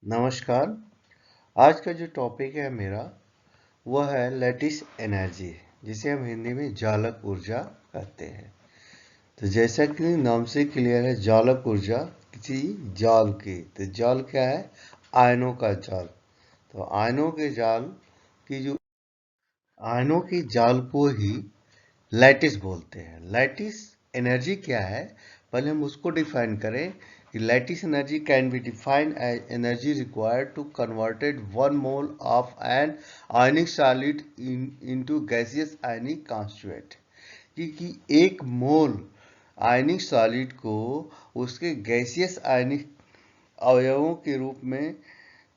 नमस्कार। आज का जो टॉपिक है मेरा वह है लैटिस एनर्जी, जिसे हम हिंदी में जालक ऊर्जा कहते हैं। तो जैसा कि नाम से क्लियर है, जालक ऊर्जा किसी जाल की। तो जाल क्या है? आयनों का जाल। तो आयनों की जाल को ही लैटिस बोलते हैं। लैटिस एनर्जी क्या है, पहले हम उसको डिफाइन करें कि lattice energy can be defined as energy required to converted 1 mole of an ionic solid into gaseous ionic constituent. क्योंकि 1 मोल आयनिक सॉलिड को उसके गैसियस आयनिक अवयवों के रूप में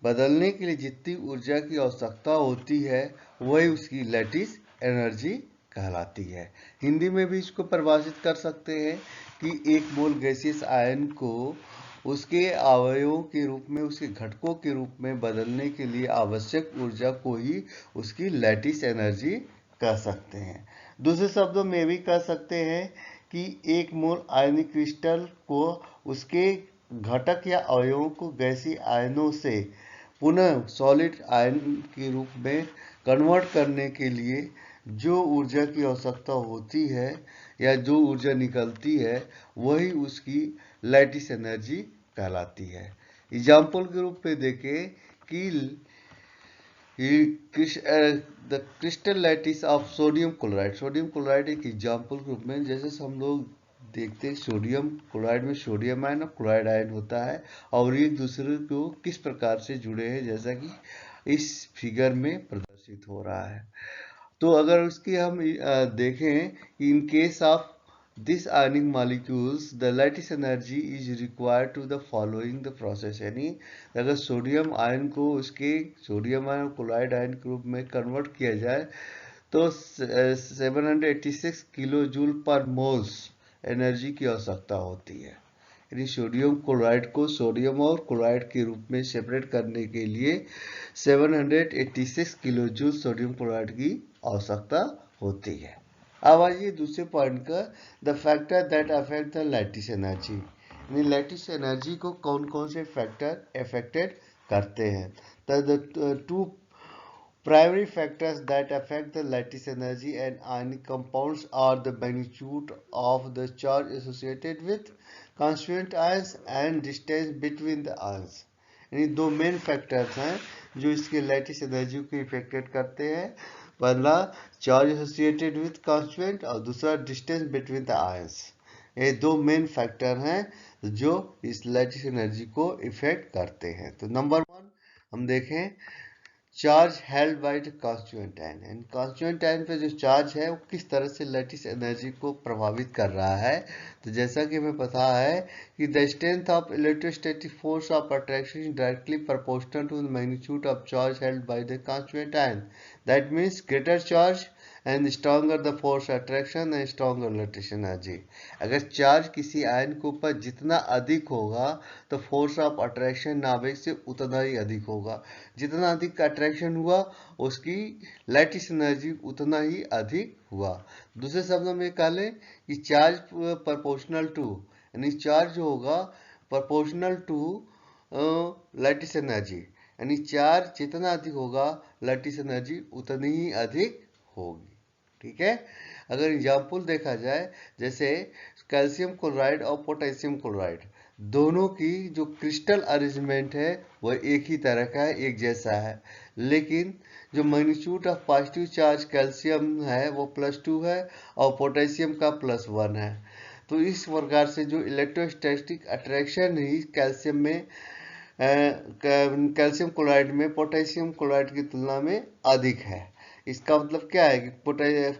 बदलने के लिए जितनी ऊर्जा की आवश्यकता होती है वही उसकी लैटिस एनर्जी कहलाती है। हिंदी में भी इसको परिभाषित कर सकते हैं कि 1 मोल गैसियस आयन को उसके अवयवों के रूप में, उसके घटकों के रूप में बदलने के लिए आवश्यक ऊर्जा को ही उसकी लैटिस एनर्जी कह सकते हैं। दूसरे शब्दों में भी कह सकते हैं कि 1 मोल आयनिक क्रिस्टल को उसके घटक या अवयवों को गैसीय आयनों से पुनः सॉलिड आयन के रूप में कन्वर्ट करने के लिए जो ऊर्जा की आवश्यकता होती है या जो ऊर्जा निकलती है वही उसकी लैटिस एनर्जी कहलाती है। एग्जाम्पल के रूप में देखें कि the crystal lattice of sodium chloride. Sodium chloride एक एग्जाम्पल के रूप में, जैसे हम लोग देखते हैं सोडियम क्लोराइड में सोडियम आयन और क्लोराइड आयन होता है और एक दूसरे को किस प्रकार से जुड़े हैं, जैसा कि इस फिगर में प्रदर्शित हो रहा है। तो अगर उसकी हम देखें, in case of this ionic molecules the lattice energy is required to the following the process. यानी अगर सोडियम आयन को उसके सोडियम आयन क्लोराइड आयन के रूप में कन्वर्ट किया जाए तो 786 किलो जूल पर मोल्स एनर्जी की आवश्यकता होती है। यानी सोडियम क्लोराइड को सोडियम और क्लोराइड के रूप में सेपरेट करने के लिए 786 किलो जूल सोडियम क्लोराइड की आवश्यकता होती है। अब आइए दूसरे पॉइंट का, the factor that affect the lattice energy. यानी लैटिस एनर्जी को कौन कौन से फैक्टर अफेक्टेड करते हैं। The two primary factors that affect the lattice energy and ionic compounds are the magnitude of the charge associated with constituent ions and distance between the ions। यानी दो main factors हैं जो इसके lattice energy को affected करते हैं। पहला charge associated with constituent और दूसरा डिस्टेंस बिटवीन द आयंस। ये दो मेन फैक्टर हैं जो इस लैटिस एनर्जी को इफेक्ट करते हैं। तो नंबर 1 हम देखें, charge held by the constituent ion. And constituent ion पे जो चार्ज है वो किस तरह से लैटिस एनर्जी को प्रभावित कर रहा है। तो जैसा कि हमें पता है कि the strength of electrostatic force of attraction is directly proportional to the magnitude of charge held by the constituent ion. That means greater charge and stronger the force attraction and stronger lattice energy. अगर charge किसी ion के ऊपर जितना अधिक होगा तो force of attraction नाभिक से उतना ही अधिक होगा। जितना अधिक अट्रैक्शन हुआ उसकी लैटिस एनर्जी उतना ही अधिक हुआ। दूसरे शब्दों में कह लें कि चार्ज प्रोपोर्शनल टू, यानी चार्ज होगा प्रोपोर्शनल टू लैटिस एनर्जी। यानी चार्ज जितना अधिक होगा लैटिस एनर्जी उतनी ही अधिक होगी। ठीक है। अगर एग्जाम्पल देखा जाए, जैसे कैल्शियम क्लोराइड और पोटेशियम क्लोराइड, दोनों की जो क्रिस्टल अरेंजमेंट है वह एक ही तरह का है, एक जैसा है, लेकिन जो magnitude of positive charge calcium है वो +2 है और पोटेशियम का +1 है। तो इस प्रकार से जो इलेक्ट्रोस्टैटिक अट्रैक्शन ही कैल्शियम क्लोराइड में पोटेशियम क्लोराइड की तुलना में अधिक है। इसका मतलब क्या है कि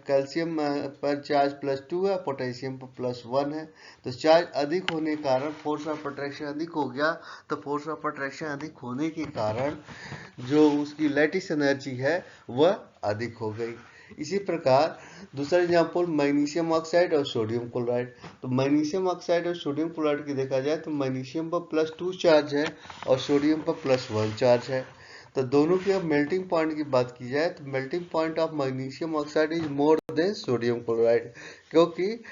कैल्शियम पर चार्ज +2 है, पोटेशियम पर +1 है। तो चार्ज अधिक होने के कारण फोर्स ऑफ अट्रैक्शन अधिक हो गया। तो फोर्स ऑफ अट्रैक्शन अधिक होने के कारण जो उसकी लैटिस एनर्जी है वह अधिक हो गई। इसी प्रकार दूसरा एग्जाम्पल मैग्नीशियम ऑक्साइड और सोडियम क्लोराइड। तो मैग्नीशियम ऑक्साइड और सोडियम क्लोराइड की देखा जाए तो मैग्नीशियम पर +2 चार्ज है और सोडियम पर +1 चार्ज है। तो दोनों की अब मेल्टिंग पॉइंट की बात की जाए तो melting point of magnesium oxide is more than sodium chloride, क्योंकि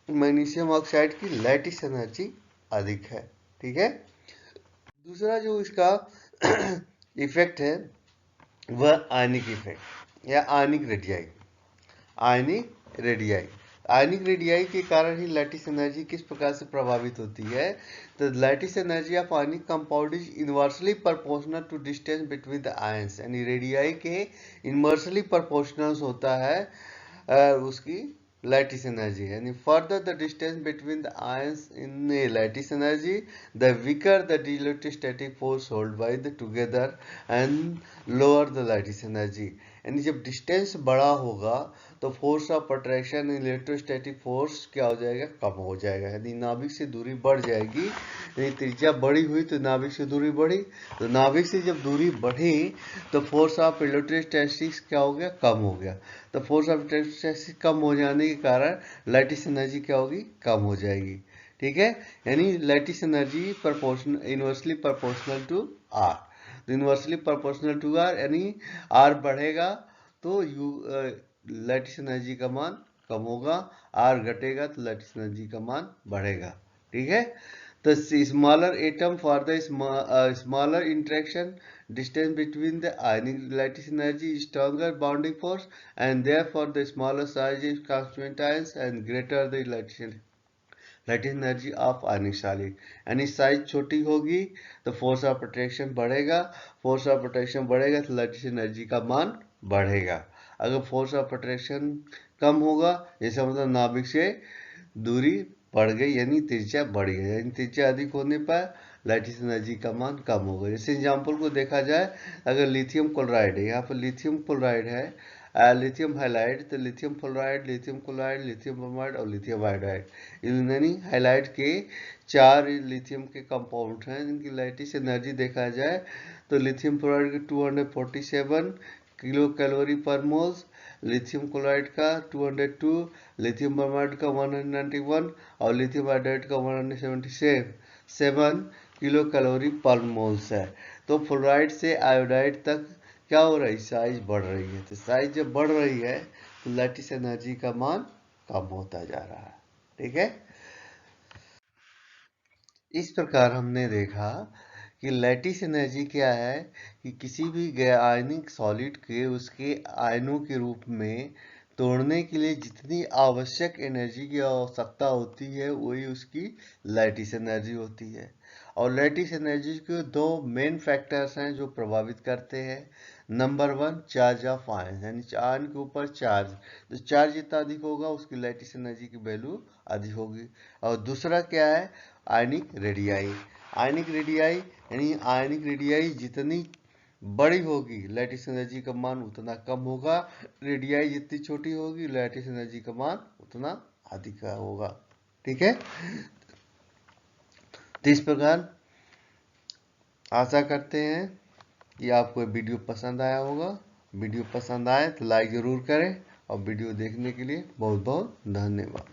मैग्नीशियम ऑक्साइड की लैटिस एनर्जी अधिक है। ठीक है। दूसरा जो इसका इफेक्ट है वह आयनिक इफेक्ट या ionic radii. Ionic radii ionic radii के कारण ही लैटिस एनर्जी किस प्रकार से प्रभावित होती है। तो lattice energy of ionic compound is inversely proportional to distance between the ions, यानी रेडियाई के इनवर्सली प्रोपोर्शनल होता है उसकी lattice energy, and further the distance between the ions in a lattice energy, the weaker the electrostatic force held by the together and lower the lattice energy। यानी जब distance बड़ा होगा तो force of attraction electrostatic force क्या हो जाएगा, कम हो जाएगा, यानी नाभिक से दूरी बढ़ जाएगी। यानी त्रिज्या बड़ी हुई तो नाभिक से दूरी बढ़ी, तो नाभिक से जब दूरी बढ़ी तो फोर्स ऑफ इलेक्ट्रोस्टैटिक्स क्या हो गया, कम हो गया। तो फोर्स ऑफ इलेक्ट्रोस्टैटिक्स कम हो जाने के कारण लैटिस एनर्जी क्या होगी, कम हो जाएगी। ठीक है, यानी lattice energy proportional inversely proportional to R. तो इनवर्सली प्रोपोर्शनल टू आर यानी आर बढ़ेगा तो यू लैटिस एनर्जी का मान कम होगा, आर घटेगा तो लैटिस एनर्जी का मान बढ़ेगा। ठीक है, तो smaller atom for the smaller interaction distance between the ionic lattice energy is stronger bonding force, and therefore the smaller size is constituent ions and greater the lattice energy of ionic solid। यानी size छोटी होगी तो force of attraction बढ़ेगा, force of attraction बढ़ेगा तो lattice energy का मान बढ़ेगा। अगर फोर्स ऑफ अट्रैक्शन कम होगा जैसे मतलब नाभिक से दूरी बढ़ गई यानी त्रिज्या बढ़ गई, यानी त्रिज्या अधिक होने पर लैटिस एनर्जी का मान कम होगा। जैसे एग्जाम्पल को देखा जाए, अगर लिथियम क्लोराइड है, यहाँ पर लिथियम क्लोराइड है, लिथियम हाइलाइड, तो lithium fluoride, lithium chloride, lithium bromide और लिथियम आयोडाइड, यानी हाइलाइड के 4 लिथियम के कंपाउंड हैं जिनकी लैटिस एनर्जी देखा जाए तो लिथियम फ्लोराइड के 247 किलो कैलोरी पर मोल्स, लिथियम क्लोराइड का 202, लिथियम ब्रोमाइड का 191 और लिथियम आयोडाइड का 177 किलो कैलोरी पर मोल्स है। तो फ्लोराइड से आयोडाइड तक क्या हो रही है, साइज बढ़ रही है। तो साइज जब बढ़ रही है तो लैटिस एनर्जी का मान कम होता जा रहा है। ठीक है, इस प्रकार हमने देखा कि लैटिस एनर्जी क्या है कि किसी भी आयनिक सॉलिड के उसके आयनों के रूप में तोड़ने के लिए जितनी आवश्यक एनर्जी की आवश्यकता होती है वही उसकी लैटिस एनर्जी होती है। और लैटिस एनर्जी के 2 मेन फैक्टर्स हैं जो प्रभावित करते हैं। नंबर 1 चार्ज ऑफ आयन, यानी आयन के ऊपर चार्ज, तो चार्ज जितना अधिक होगा उसकी लैटिस एनर्जी की वैल्यू अधिक होगी। और दूसरा क्या है, आयनिक रेडियाई। आयनिक रेडियाई यानी आयनिक रेडियाई जितनी बड़ी होगी लैटिस एनर्जी का मान उतना कम होगा, रेडियाई जितनी छोटी होगी लैटिस एनर्जी का मान उतना अधिक होगा। ठीक है, तो इस प्रकार आशा करते हैं कि आपको वीडियो पसंद आया होगा। वीडियो पसंद आए तो लाइक ज़रूर करें और वीडियो देखने के लिए बहुत बहुत धन्यवाद।